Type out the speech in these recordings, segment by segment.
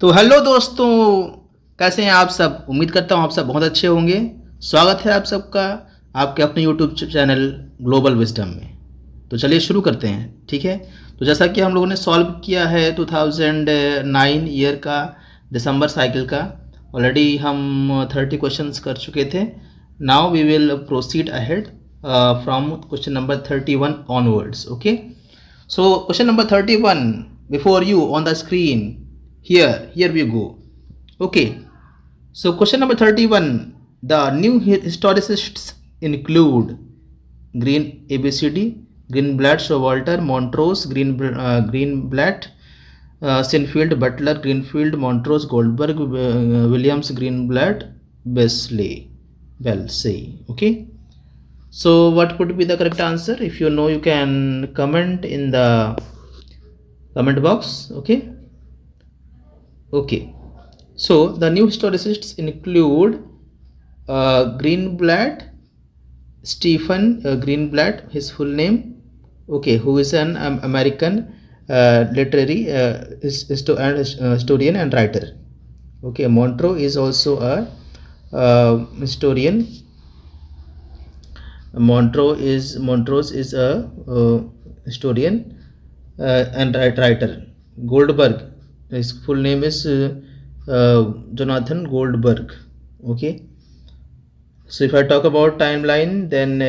तो हेलो दोस्तों, कैसे हैं आप सब। उम्मीद करता हूँ आप सब बहुत अच्छे होंगे। स्वागत है आप सबका आपके अपने यूट्यूब चैनल ग्लोबल विजडम में। तो चलिए शुरू करते हैं, ठीक है। तो जैसा कि हम लोगों ने सॉल्व किया है 2009 ईयर का दिसंबर साइकिल का, ऑलरेडी हम 30 क्वेश्चंस कर चुके थे। Now we will proceed ahead from question number 31 onwards. Okay, so question number 31 before you on the screen. Here we go. Okay, so question number 31, the new historicists include Green ABCD, Greenblatt, Showalter, Montrose, Greenblatt, Sinfield, Butler, Greenfield, Montrose, Goldberg, Williams, Greenblatt, Belsey. Okay, so what could be the correct answer? If you know, you can comment in the comment box. Okay, so the new historicists include Greenblatt, Stephen Greenblatt, his full name, okay, who is an American literary historian and writer. Okay, Montrose is also a historian. Montrose is a historian and writer. Goldberg, his full name is Jonathan Goldberg. Okay, so if I talk about timeline, then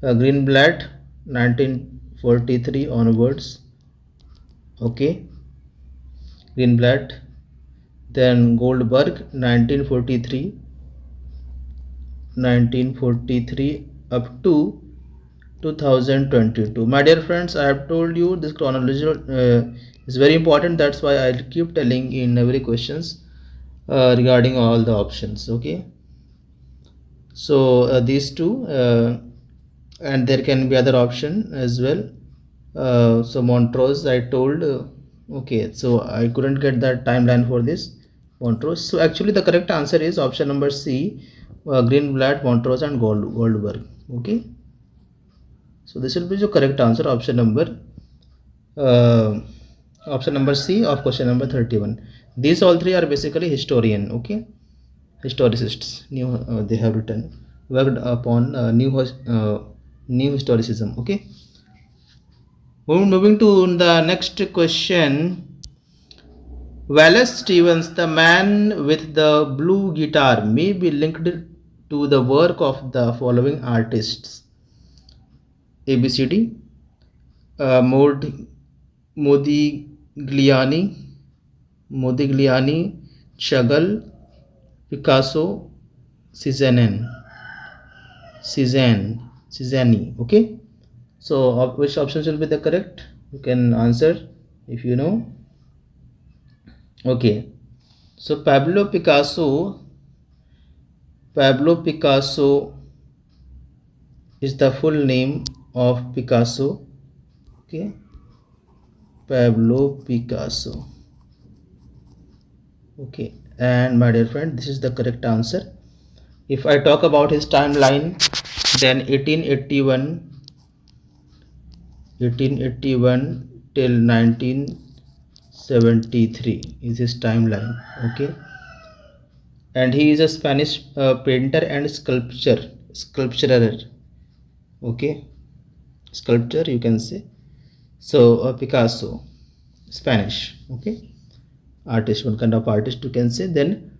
Greenblatt 1943 onwards. Okay, Greenblatt, then Goldberg 1943 up to 2022. My dear friends, I have told you this chronology is very important. That's why I'll keep telling in every questions regarding all the options. Okay, so these two and there can be other option as well. So Montrose I told. Okay, so I couldn't get that timeline for this Montrose. So actually the correct answer is option number C, Greenblatt, Montrose and Goldberg. Okay, so this will be the correct answer, uh, option number C of question number 31. These all three are basically historian. Okay, historicists. New they have written worked upon new historicism. Okay, moving to the next question. Wallace Stevens, the man with the blue guitar, may be linked to the work of the following artists: ABCD, Modigliani, Chagall, Picasso, Cezanne. Okay, so which options will be the correct? You can answer if you know. Okay, so Pablo Picasso is the full name of Picasso. Okay, Pablo Picasso. Okay, and my dear friend, this is the correct answer. If I talk about his timeline, then 1881 till 1973 is his timeline. Okay, and he is a Spanish painter and sculpturer. Okay, sculptor you can say. So Picasso, Spanish. Okay, artist, one kind of artist you can say. Then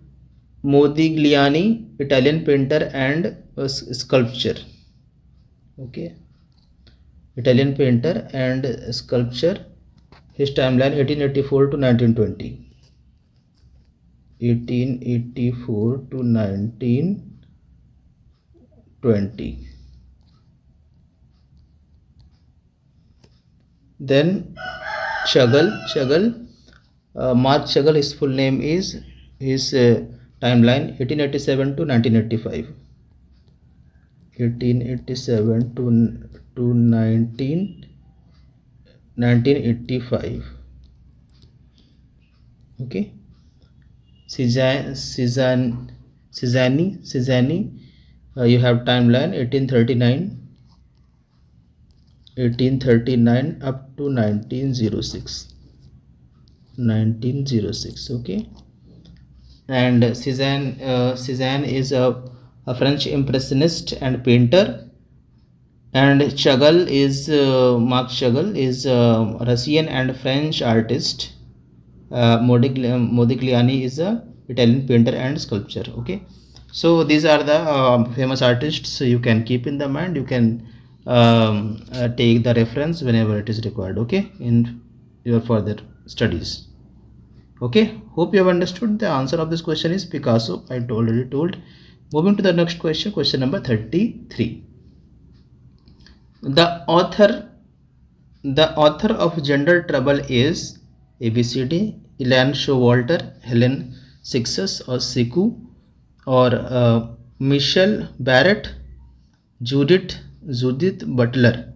Modigliani, Italian painter and sculpture. Okay, Italian painter and sculpture. His timeline 1884 to 1920. 1884 to 1920. Then Chagall, Mark Chagall, his full name is, his timeline 1887 to 1985. 1887 to 1985. Okay, Cezanne, you have timeline 1839 up to 1906. 1906. Okay. And Cézanne is a French impressionist and painter. And Chagall is Marc Chagall is a Russian and French artist. Modigliani is a Italian painter and sculptor. Okay, so these are the famous artists you can keep in the mind. You can take the reference whenever it is required. Okay, in your further studies. Okay, hope you have understood. The answer of this question is Picasso. I already told. Moving to the next question, question number 33. The author of Gender Trouble is ABCD, Elaine Showalter, Helen Sixus or Siku, or Michelle Barrett, Judith Butler.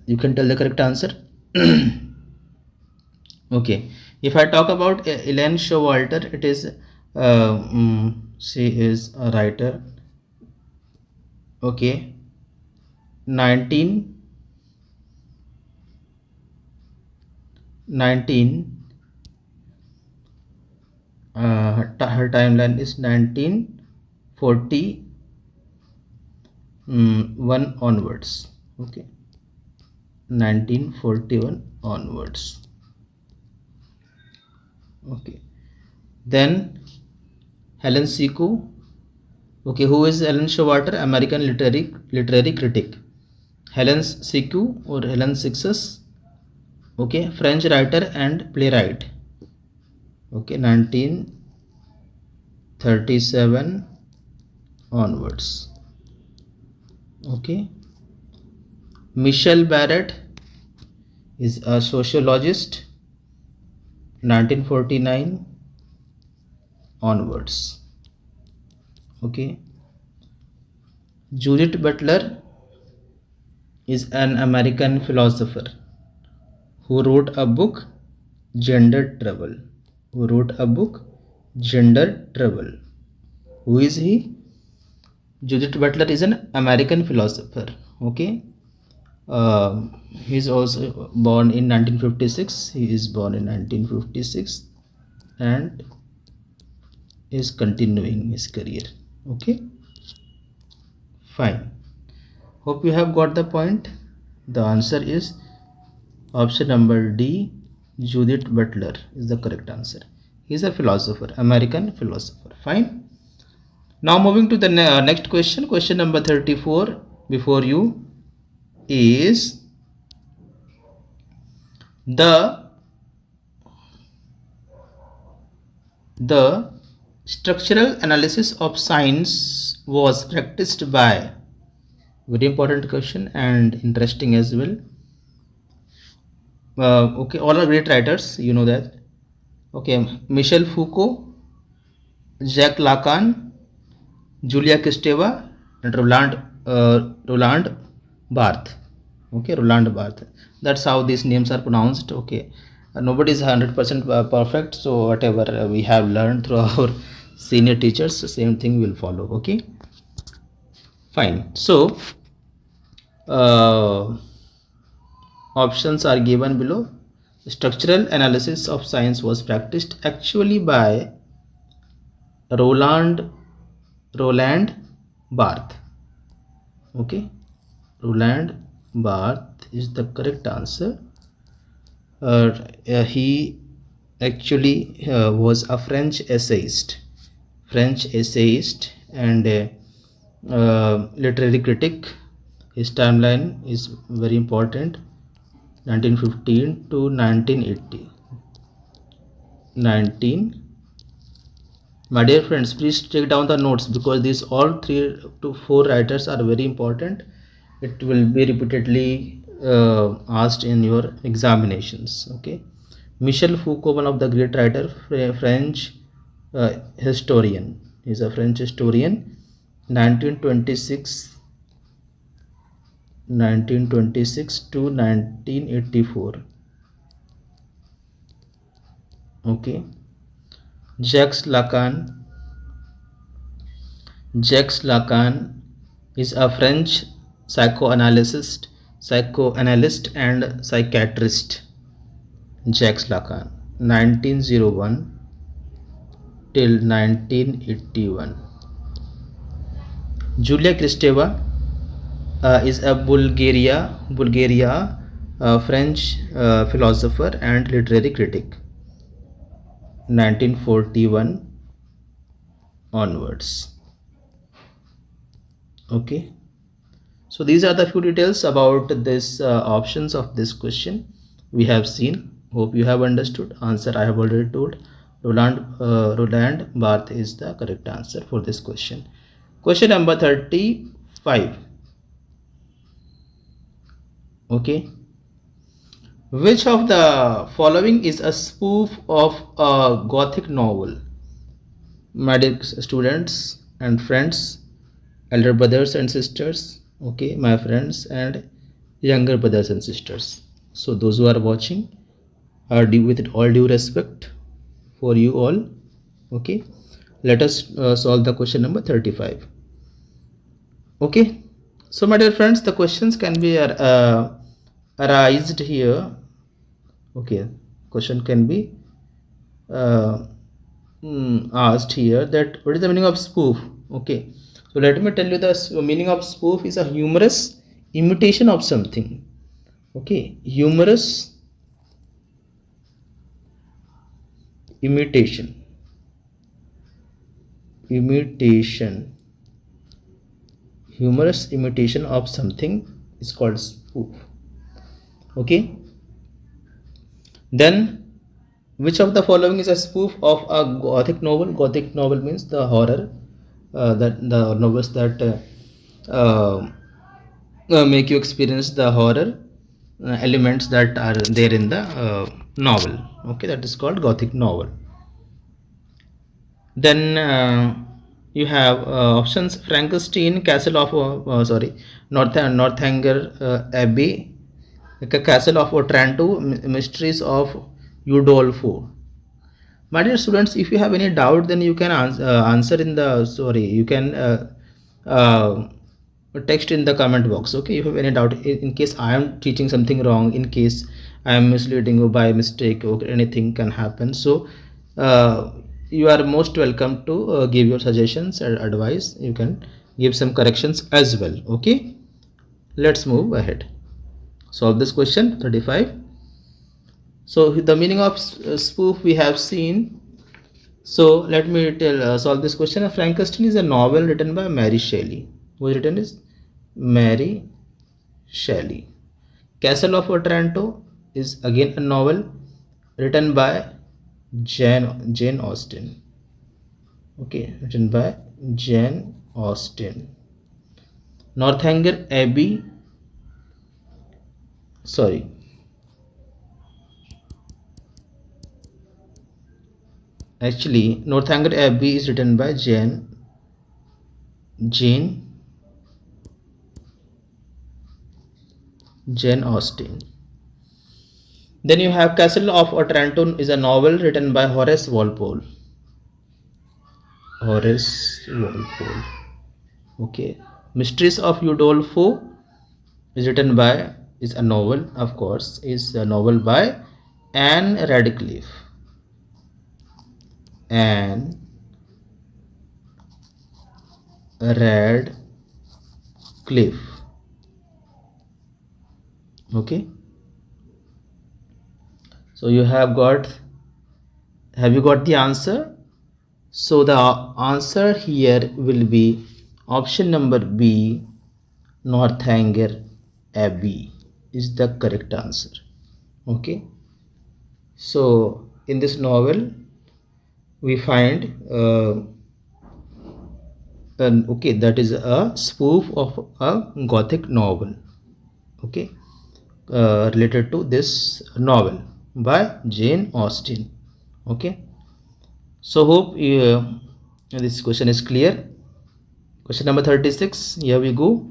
You can tell the correct answer. Okay, if I talk about Elaine Showalter, it is she is a writer. Okay, 19 her timeline is 1941 onwards. Okay, 1941 onwards. Okay, then Helen Siku. Okay, who is Helen Showalter? American literary critic. Helen Siku or Helen Sixus. Okay, French writer and playwright. Okay, 1937 onwards. Okay, Michelle Barrett is a sociologist, 1949 onwards. Okay, Judith Butler is an American philosopher who wrote a book, Gender Trouble. Who is he? Judith Butler is an American philosopher. Okay, he is also born in 1956. He is born in 1956 and is continuing his career. Okay, fine. Hope you have got the point. The answer is option number D. Judith Butler is the correct answer. He is a philosopher, American philosopher. Fine. Now moving to the next question. Question number 34 before you is the structural analysis of science was practiced by, very important question and interesting as well. Okay, all are great writers, you know that. Okay, Michel Foucault, Jacques Lacan, Julia Kristeva, and Roland Barthes. Okay, Roland Barthes. That's how these names are pronounced. Okay, nobody is 100% perfect, so whatever we have learned through our senior teachers, the same thing will follow. Okay, fine. So options are given below. Structural analysis of science was practiced actually by Roland Barthes. Okay, Roland Barthes is the correct answer. He actually was a French essayist and literary critic. His timeline is very important, 1915 to 1980. My dear friends, please take down the notes because these all 3 to 4 writers are very important. It will be repeatedly asked in your examinations. Okay, Michel Foucault, one of the great writer, French historian. He is a French historian, 1926 to 1984. Okay, Jacques Lacan is a French psychoanalyst and psychiatrist. Jacques Lacan, 1901 till 1981. Julia Kristeva is a Bulgaria French philosopher and literary critic, 1941 onwards. Okay, so these are the few details about this options of this question we have seen. Hope you have understood. Answer I have already told. Roland Barthes is the correct answer for this question. Question number 35. Okay, which of the following is a spoof of a Gothic novel? My dear students and friends, elder brothers and sisters, okay, my friends and younger brothers and sisters. So those who are watching are with all due respect for you all. Okay, let us solve the question number 35. Okay, so my dear friends, the questions can be arised here. Okay, question can be uh, asked here that what is the meaning of spoof. Okay, so let me tell you the meaning of spoof is a humorous imitation of something. Okay, humorous imitation humorous imitation of something is called spoof. Okay, then which of the following is a spoof of a Gothic novel? Gothic novel means the horror, that the novels that uh, make you experience the horror elements that are there in the novel. Okay, that is called Gothic novel. Then you have options: Frankenstein, Castle of Northanger Abbey, Castle of Otranto, Mysteries of Udolpho. My dear students, if you have any doubt, then you can answer in the you can uh, text in the comment box. Okay, if you have any doubt, in case I am teaching something wrong, in case I am misleading you by mistake, or anything can happen. So you are most welcome to give your suggestions or advice. You can give some corrections as well. Okay, let's move ahead. Solve this question 35. So the meaning of spoof we have seen. So let me solve this question. Frankenstein is a novel written by Mary Shelley. Who written is Mary Shelley. Castle of Otranto is again a novel written by Jane Austen. Okay, written by Jane Austen. Northanger Abbey. Sorry. Actually, Northanger Abbey is written by Jane Austen. Then you have Castle of Otranto is a novel written by Horace Walpole. Okay. Mysteries of Udolpho is a novel, of course, is a novel by Anne Radcliffe. Okay. So you have you got the answer? So the answer here will be option number B, Northanger Abbey is the correct answer. Okay. So in this novel we find okay, that is a spoof of a Gothic novel. Okay, related to this novel by Jane Austen. Okay, so hope this question is clear. Question number 36. Here we go.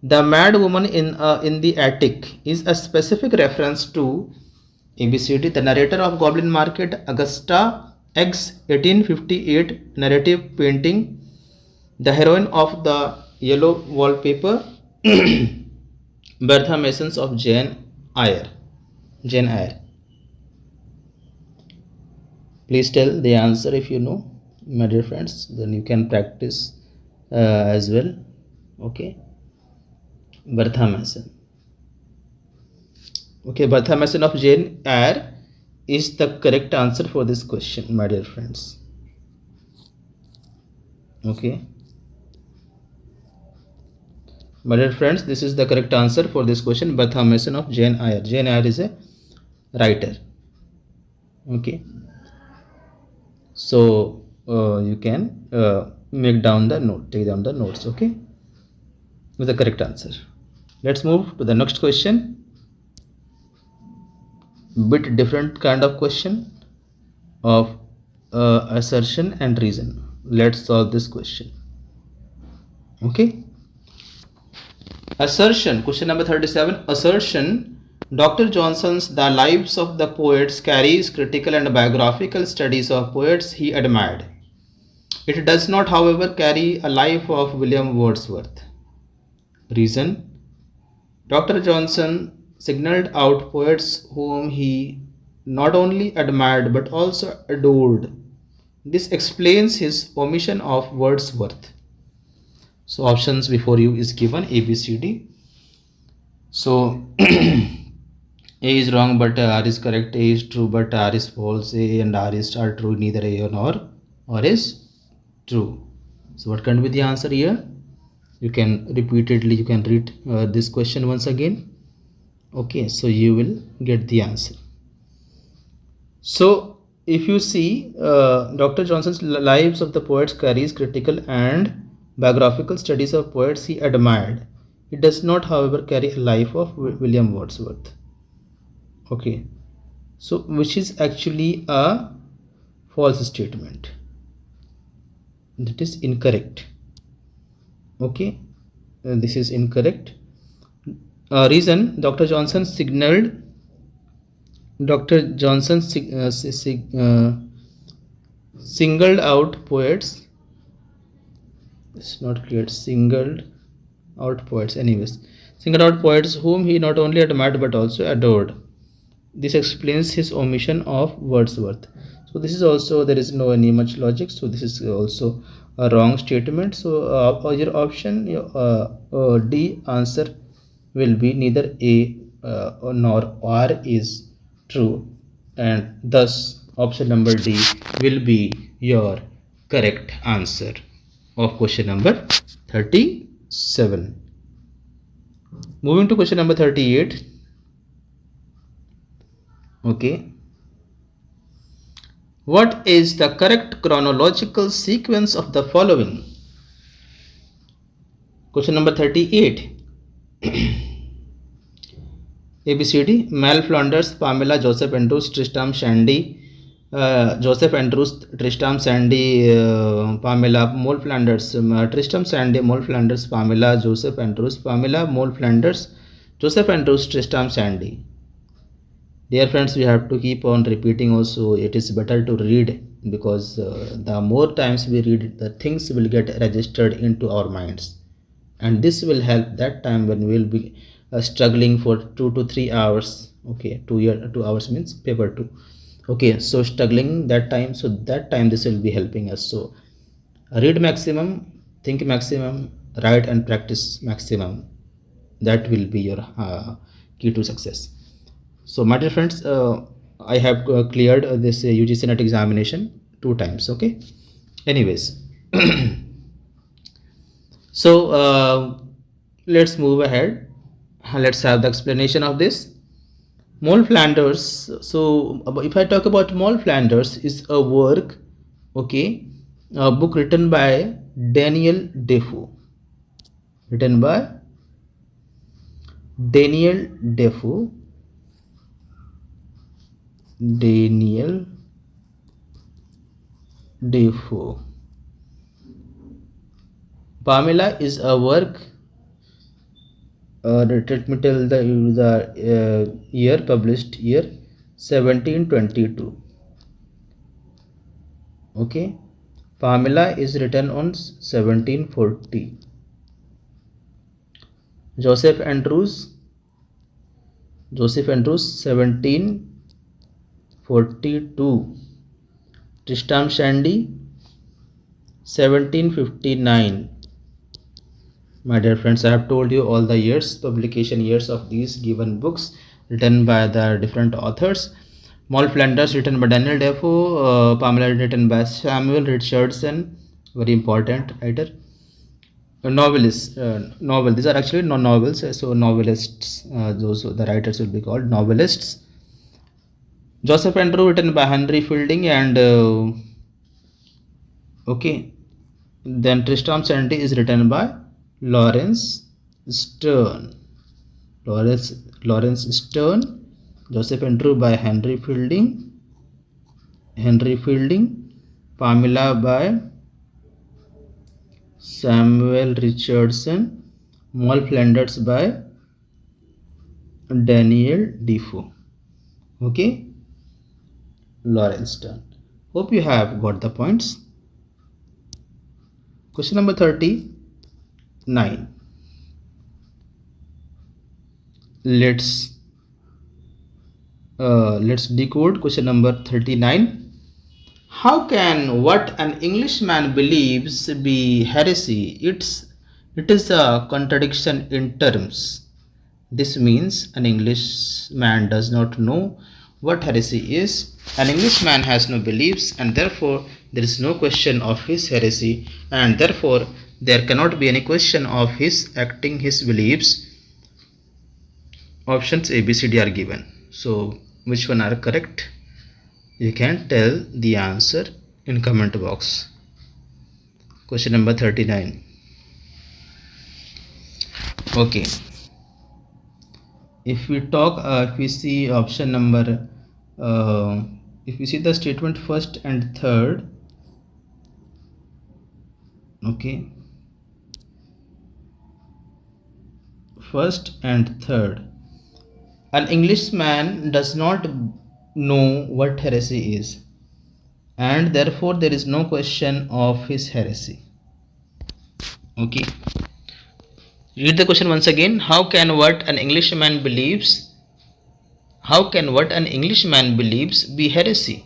The mad woman in the attic is a specific reference to ABCD. The narrator of Goblin Market, Augusta X 1858 narrative painting, the heroine of the yellow wallpaper, Bertha Masons of Jane Eyre. Please tell the answer if you know, my dear friends, then you can practice as well. Okay, Bertha Mason. Okay, Bertha Mason of Jane Eyre is the correct answer for this question, my dear friends. Okay, my dear friends, this is the correct answer for this question. Bertha Mason of Jane Eyre. Jane Eyre is a writer. Okay, so you can make down the note, take down the notes. Okay, with the correct answer. Let's move to the next question. Bit different kind of question of assertion and reason. Let's solve this question. Okay, assertion, question number 37. Assertion: Dr. Johnson's The Lives of the Poets carries critical and biographical studies of poets he admired. It does not, however, carry a life of William Wordsworth. Reason: Dr. Johnson signaled out poets whom he not only admired but also adored. This explains his omission of Wordsworth. So options before you is given A, B, C, D. So A is wrong but R is correct. A is true but R is false. A and R are true. Neither A nor R is true. So what can be the answer here? You can repeatedly you can read this question once again. Okay, so you will get the answer. So if you see Dr. Johnson's Lives of the Poets carries critical and biographical studies of poets he admired. It does not, however, carry a life of William Wordsworth. Okay, so which is actually a false statement. That is incorrect. Okay, this is incorrect. Reason: Dr. Johnson signaled singled out poets. It's not clear. Singled out poets. Anyways, singled out poets whom he not only admired but also adored. This explains his omission of Wordsworth. So this is also, there is no any much logic. So this is also a wrong statement. So your option D answer will be neither A nor R is true, and thus option number D will be your correct answer of question number 37. Moving to question number 38. Okay, what is the correct chronological sequence of the following? Question number 38. ABCD: Mal Flanders, Pamela, Joseph Andrews, Tristram Shandy, Joseph Andrews, Tristram Shandy, Pamela, Mole Flanders, Tristram Shandy, Mole Flanders, Pamela, Joseph Andrews, Pamela, Mole Flanders, Joseph Andrews, Tristram Shandy. Dear friends, we have to keep on repeating also. It is better to read, because the more times we read, the things will get registered into our minds, and this will help that time when we will be struggling for 2 to 3 hours. Okay, 2 hours means paper 2. Okay, so struggling that time, so that time this will be helping us. So read maximum, think maximum, write and practice maximum. That will be your key to success. So my dear friends, I have cleared this UGC NET examination 2 times. Okay, anyways. So let's move ahead. Let's have the explanation of this. Mole Flanders. So if I talk about Mole Flanders, is a work, okay, a book written by Daniel Defoe. Written by Daniel Defoe. Daniel Defoe. Pamela is a work. Let me tell the year, published year 1722. Okay, Pamela is written on 1740. Joseph Andrews 1742. Tristram Shandy, 1759. My dear friends, I have told you all the years, publication years of these given books written by the different authors. Moll Flanders written by Daniel Defoe, Pamela written by Samuel Richardson, very important writer. Novelists, novel. These are actually non novels, so novelists. Those the writers will be called novelists. Joseph Andrew written by Henry Fielding and okay. Then Tristram Shandy is written by Lawrence Sterne. Lawrence Sterne. Joseph Andrew by Henry Fielding. Pamela by Samuel Richardson. Moll Flanders by Daniel Defoe. Okay, Lawrence Sterne. Hope you have got the points. Question number 39. Let's decode question number 39. How can what an Englishman believes be heresy? It is a contradiction in terms. This means an Englishman does not know what heresy is. An Englishman has no beliefs, and therefore there is no question of his heresy, and therefore there cannot be any question of his acting his beliefs. Options A, B, C, D are given. So which one are correct? You can tell the answer in comment box. Question number 39. Okay. If we see option number, if we see the statement first and third, okay, first and third, an Englishman does not know what heresy is, and therefore there is no question of his heresy. Okay. Read the question once again. How can what an Englishman believes be heresy?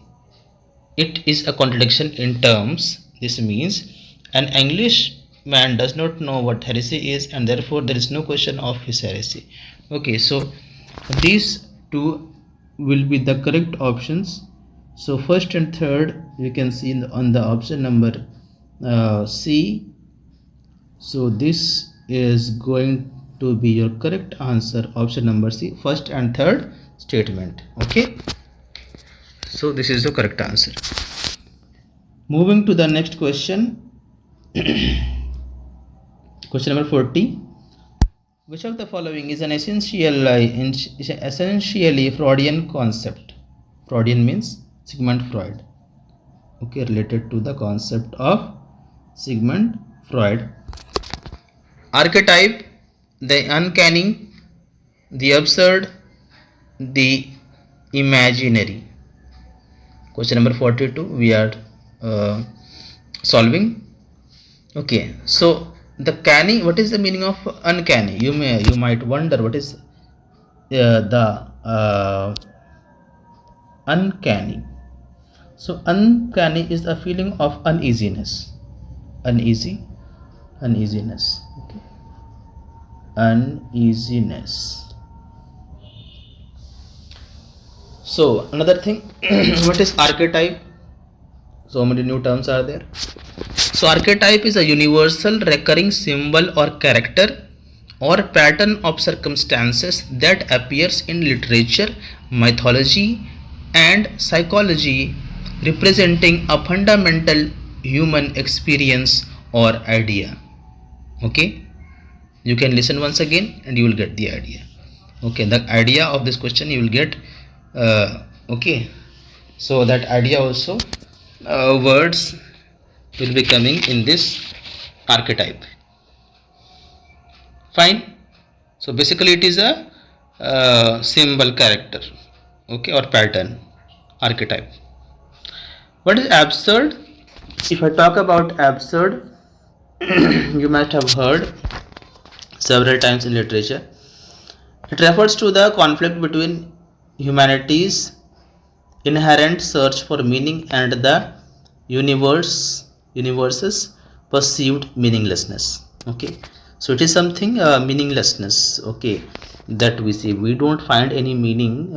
It is a contradiction in terms. This means an Englishman does not know what heresy is, and therefore there is no question of his heresy. Okay, so these two will be the correct options. So first and third you can see on the option number C. So this is going to be your correct answer, option number C, first and third statement. Okay, so this is the correct answer. Moving to the next question. Question number 40. Which of the following is an essentially Freudian concept? Freudian means Sigmund Freud. Okay, related to the concept of Sigmund Freud. Archetype, the uncanny, the absurd, the imaginary. Question number 42 we are solving. Okay, so the canny, what is the meaning of uncanny? You might wonder what is the uncanny. So uncanny is a feeling of uneasiness. Uneasiness. Okay. Uneasiness. So another thing, what is archetype? So many new terms are there. So archetype is a universal recurring symbol or character or pattern of circumstances that appears in literature, mythology and psychology, representing a fundamental human experience or idea. Okay, you can listen once again and you will get the idea. Okay, the idea of this question you will get. Okay, so that idea also words will be coming in this archetype. Fine. So basically it is a symbol character, okay, or pattern, archetype. What is absurd? If I talk about absurd, you must have heard several times in literature. It refers to the conflict between humanity's inherent search for meaning and the universes perceived meaninglessness. Okay, so it is something meaninglessness. Okay, that we see, we don't find any meaning,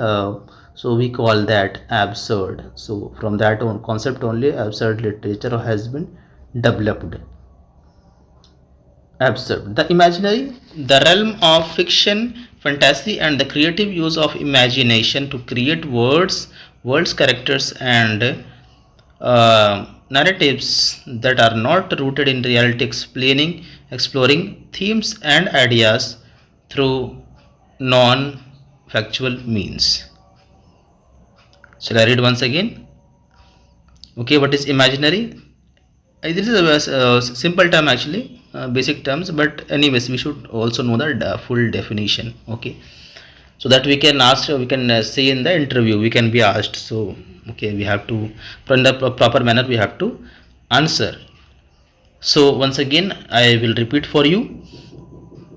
so we call that absurd. So from that concept only absurd literature has been developed. Absurd, the imaginary, the realm of fiction, fantasy, and the creative use of imagination to create worlds, characters, and narratives that are not rooted in reality, exploring themes and ideas through non-factual means. Shall I read once again? Okay, what is imaginary? This is a simple term actually, basic terms, but anyways we should also know the full definition. Okay, so that we can ask, we can say in the interview, we can be asked. So okay, we have to, from the proper manner we have to answer. So once again I will repeat for you.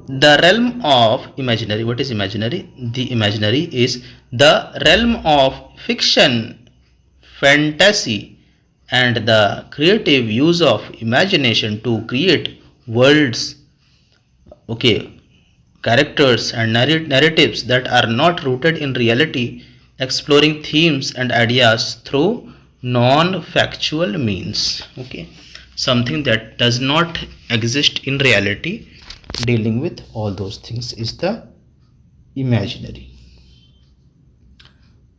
The realm of imaginary, what is imaginary? The imaginary is the realm of fiction, fantasy, and the creative use of imagination to create worlds, okay, characters, and narratives that are not rooted in reality, exploring themes and ideas through non-factual means. Okay, something that does not exist in reality, dealing with all those things is the imaginary.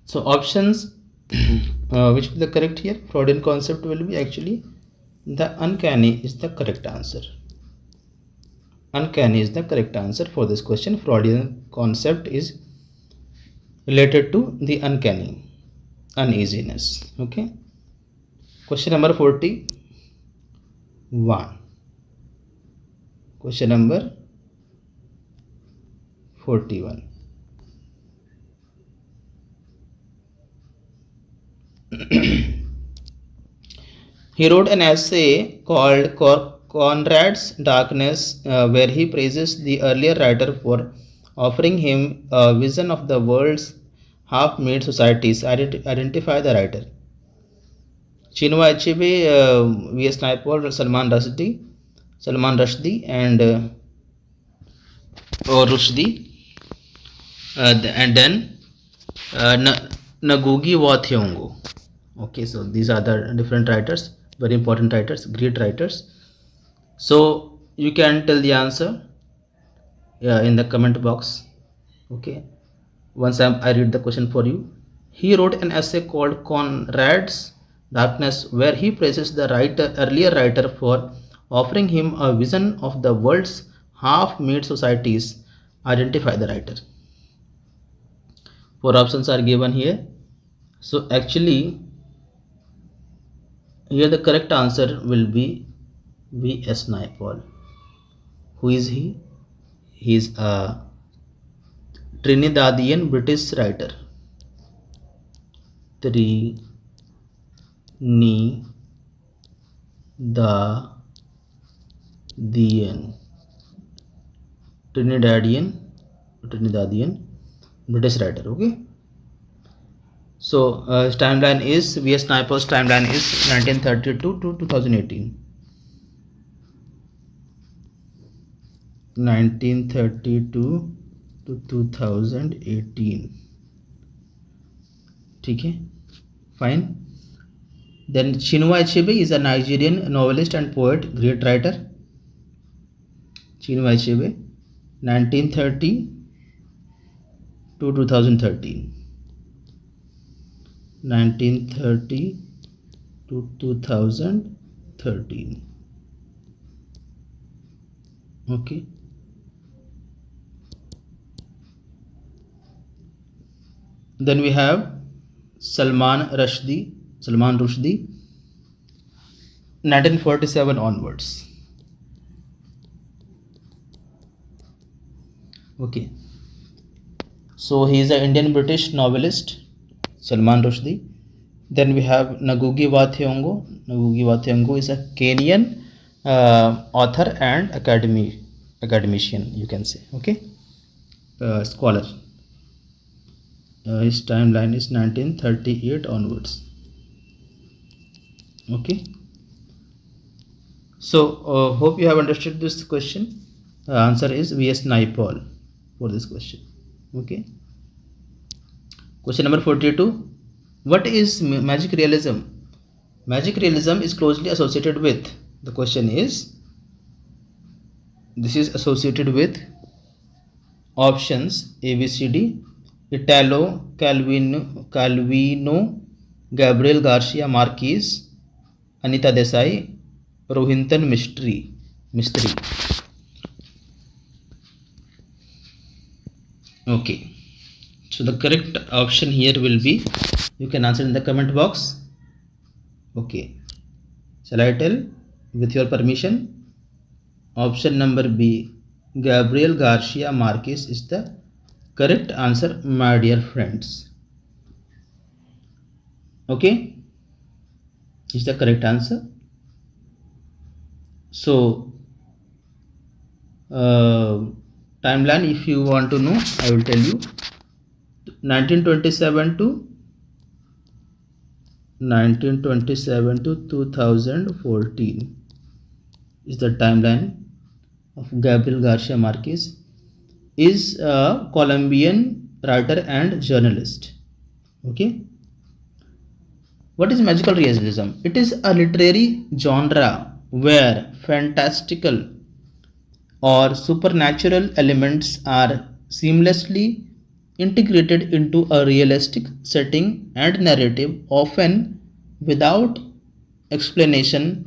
So options which will be the correct here? Freudian concept will be actually the uncanny is the correct answer. Uncanny is the correct answer for this question. Freudian concept is related to the uncanny, uneasiness. Okay. Question number 41. Question number 41. He wrote an essay called Conrad's Darkness, where he praises the earlier writer for offering him a vision of the world's half-made societies. Identify the writer. Chinua Achebe, V.S. Naipaul, Salman Rushdie, and or Rushdie, and then Ngugi wa Thiong'o. Okay, so these are the different writers, very important writers, great writers. So you can tell the answer in the comment box. Okay, once I read the question for you. He wrote an essay called Conrad's Darkness, where he praises the earlier writer for offering him a vision of the world's half-made societies. Identify the writer. 4 options are given here. So actually here the correct answer will be V.S. Naipaul. Who is he? He is a Trinidadian British writer. Trinidadian British writer. Okay. So his timeline is, V.S. Naipaul's timeline is 1932 to 2018. 1932 to 2018. Okay, fine. Then Chinua Achebe is a Nigerian novelist and poet, great writer. Chinua Achebe, 1930 to 2013. 1930 to 2013. Okay. Then we have Salman Rushdie, 1947 onwards. Okay. So he is an Indian British novelist, Salman Rushdie. Then we have Ngugi wa Thiong'o. Ngugi wa Thiong'o is a Kenyan author and academician, you can say. Okay, scholar. His timeline is 1938 onwards. Okay. So hope you have understood this question. The answer is VS Naipaul for this question. Okay. Question number 42. What is magic realism? Magic realism is closely associated with, the question is, this is associated with options A, B, C, D, Italo Calvino, Gabriel Garcia Marquez, Anita Desai, Rohinton Mistry. Okay. So the correct option here will be, you can answer in the comment box. Okay. Shall I tell with your permission? Option number B, Gabriel Garcia Marquez is the correct answer, my dear friends. Okay, is the correct answer. So timeline, if you want to know, I will tell you. 1927 to 2014 is the timeline of Gabriel Garcia Marquez. Is a Colombian writer and journalist. Okay. What is magical realism? It is a literary genre where fantastical or supernatural elements are seamlessly integrated into a realistic setting and narrative, often without explanation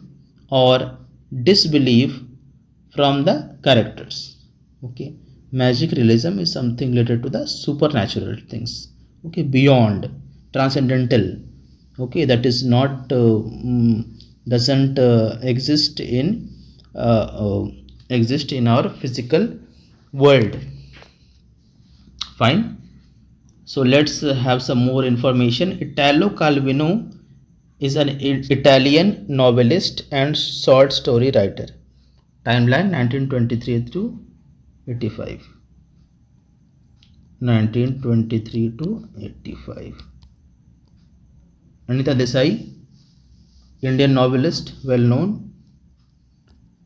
or disbelief from the characters. Okay, magic realism is something related to the supernatural things. Okay, beyond, transcendental. Okay, that is not doesn't uh, uh, exist in our physical world. Fine. So let's have some more information. Italo Calvino is an Italian novelist and short story writer. Timeline 1923 to 85. 1923 to 85. Anita Desai, Indian novelist, well known,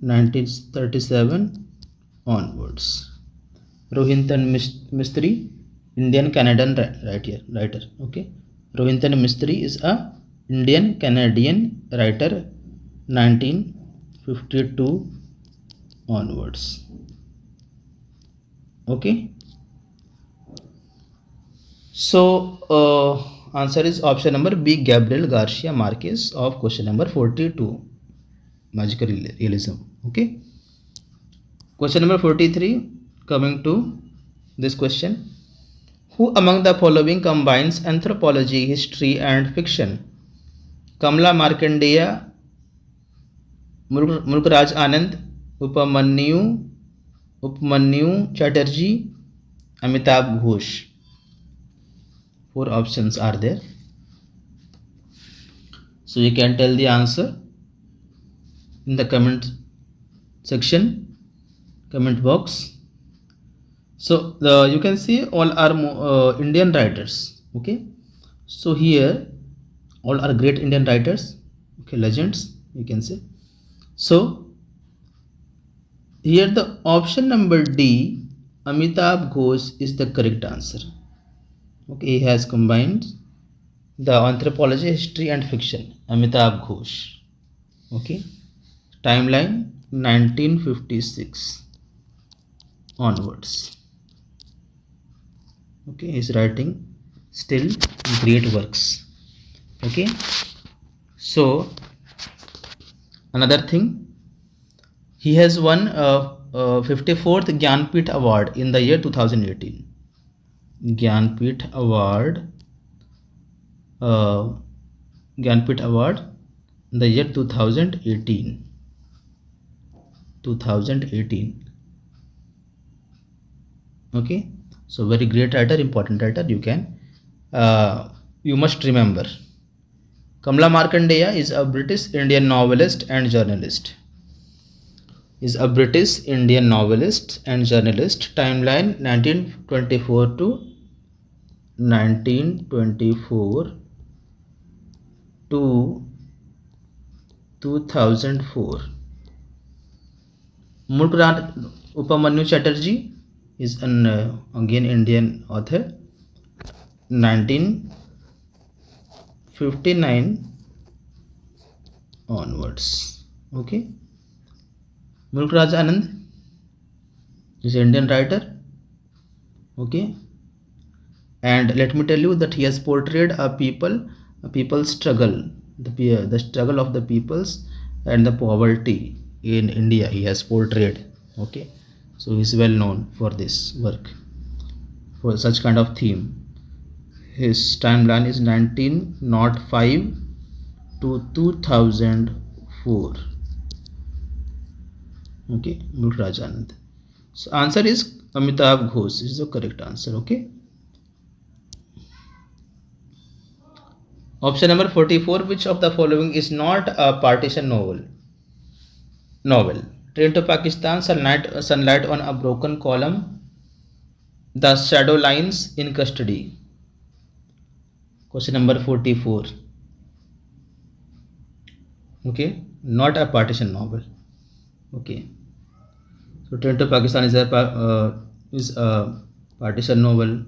1937 onwards. Rohinton Mistry, Indian Canadian writer. Okay, Rohinton Mistry is a Indian Canadian writer, 1952 onwards. Okay. So answer is option number B, Gabriel Garcia Marquez of question number 42, magical realism. Okay. Question number 43, coming to this question. Who among the following combines anthropology, history and fiction? Kamla Markandeya, Mulkraj Anand, Upmanyu Chatterjee, Amitabh Ghosh. 4 options are there. So you can tell the answer in the comment section, comment box. So you can see all are Indian writers. Okay, so here all are great Indian writers. Okay, legends, you can say. So here the option number D, Amitabh Ghosh, is the correct answer. Okay, he has combined the anthropology, history and fiction. Amitabh Ghosh. Okay, timeline 1956 onwards. Okay, he is writing still great works. Okay, so another thing, he has won 54th Gyanpith Award in the year 2018. Gyanpith Award in the year 2018. Okay, so very great writer, important writer. You must remember. Kamla Markandeya is a British Indian novelist and journalist. Timeline 1924 to 1924 to 2004. Mulkraj Upamanyu Chatterjee is an again Indian author. 1959 onwards. Okay. Mulkraj Anand is an Indian writer. Okay. And let me tell you that he has portrayed a people struggle, the struggle of the peoples and the poverty in India. He has portrayed. Okay. So he is well known for this work, for such kind of theme. His timeline is 1905 to 2004. Okay, Mulkraj Anand. So answer is Amitabh Ghosh is the correct answer. Okay. Option number 44. Which of the following is not a partition novel? Train to Pakistan, Sunlight on a Broken Column, The Shadow Lines, In Custody. Question number 44. Okay, not a partition novel. Okay. So Train to Pakistan is a partition novel.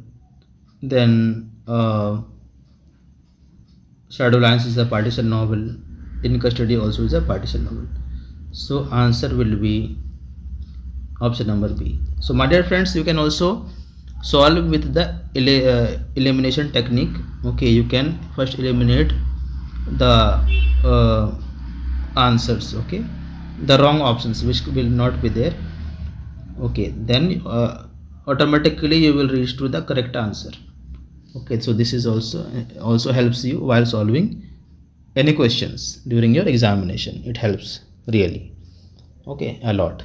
Then Shadow Lines is a partition novel. In Custody also is a partition novel. So answer will be option number B. So my dear friends, you can also solve with the elimination technique. Okay, you can first eliminate the answers. Okay, the wrong options which will not be there. Okay, then automatically you will reach to the correct answer. Okay, so this is also helps you while solving any questions during your examination. It helps really, okay, a lot.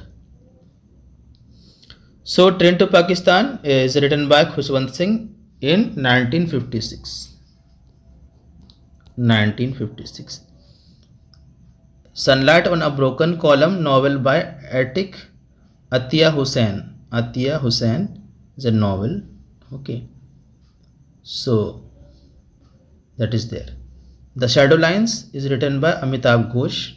So Train to Pakistan is written by Khushwant Singh in 1956. Sunlight on a Broken Column novel by Atiya Hussain is a novel. Okay, so that is there. The Shadow Lines is written by Amitabh Ghosh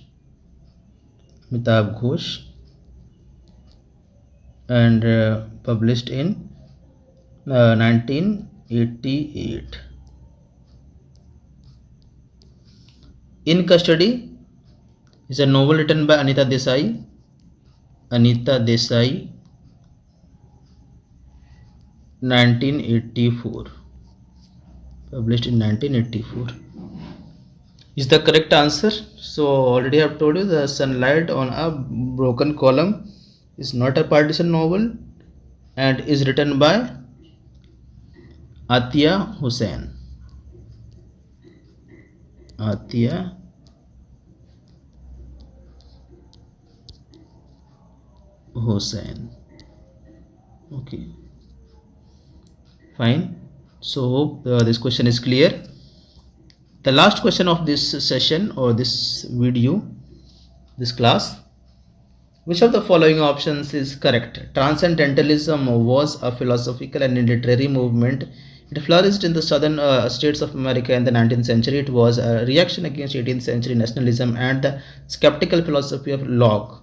and published in 1988. In Custody is a novel written by Anita Desai, 1984, published in 1984 is the correct answer. So already I have told you the Sunlight on a Broken Column is not a partition novel and is written by Atiya Hussain. Okay, fine. So hope this question is clear. The last question of this session or this video, this class: which of the following options is correct? Transcendentalism was a philosophical and literary movement. It flourished in the southern states of America in the 19th century. It was a reaction against 18th century nationalism and the skeptical philosophy of Locke.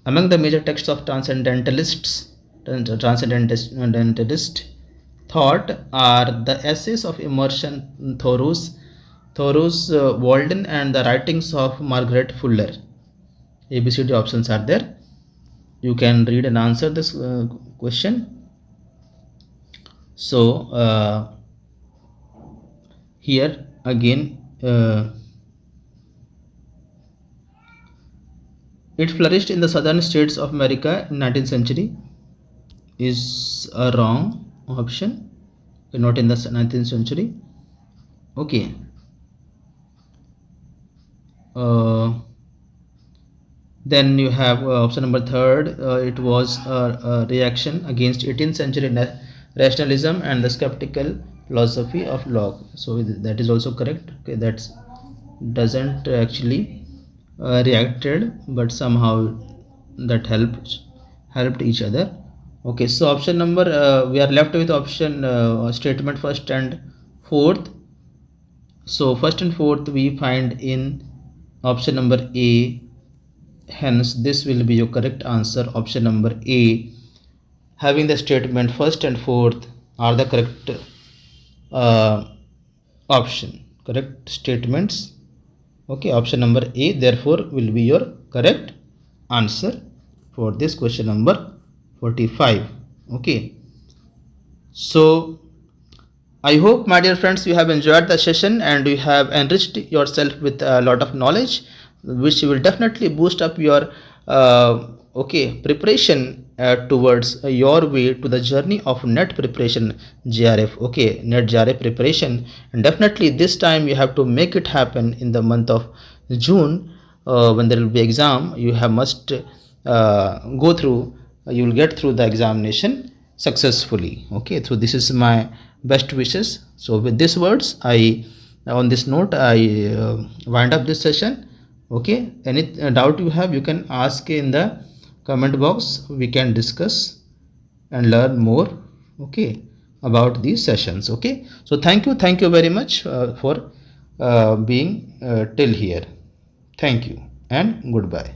Among the major texts of transcendentalist thought are the essays of Emerson, Thoreau's Walden, and the writings of Margaret Fuller. ABCD options are there. You can read and answer this question. So here again it flourished in the southern states of America in 19th century is a wrong option. Not in the 19th century. Okay. Then you have option number 3rd. It was a reaction against 18th century rationalism and the skeptical philosophy of Locke. So that is also correct. Okay, that doesn't actually reacted, but somehow that helped each other. Okay, so option number we are left with option statement 1st and 4th. So 1st and 4th we find in Option number A. Hence, this will be your correct answer. Option number A. Having the statement first and fourth are the correct uh, option. Correct statements. Okay, option number A therefore will be your correct answer for this question number 45. Okay, so I hope, my dear friends, you have enjoyed the session and you have enriched yourself with a lot of knowledge, which will definitely boost up your preparation towards your way to the journey of net preparation GRF. Okay, net GRF preparation, and definitely this time you have to make it happen in the month of June when there will be exam. You have must go through. You will get through the examination successfully. Okay, so this is my best wishes. So with these words, I on this note I wind up this session. Okay, any doubt you have, you can ask in the comment box. We can discuss and learn more, okay, about these sessions. Okay, so thank you very much for being till here. Thank you and goodbye.